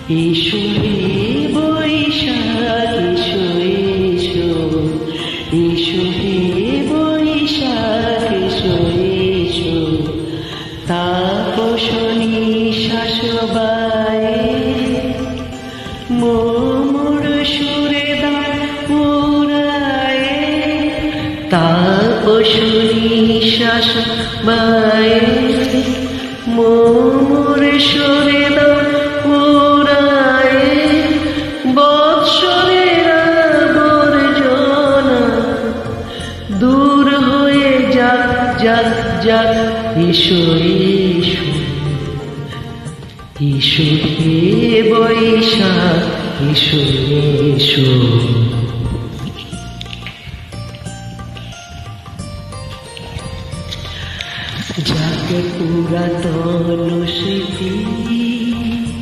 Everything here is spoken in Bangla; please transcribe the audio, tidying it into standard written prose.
এসো হে বৈশাখ এসো এসো, এসো হে বৈশাখ এসো এসো, তাপসনী শাসবায়ে মোর সুরে দাও পুরায়ে, তাপসনী শাসবায়ে মোর সুরে দাও পুরায়ে, বৎসরের আবর্জনা দূর হয়ে যাক যাক যাক, এসো এসো, এসো হে বৈশাখ এসো এসো। যাকে পুরাতন স্মৃতি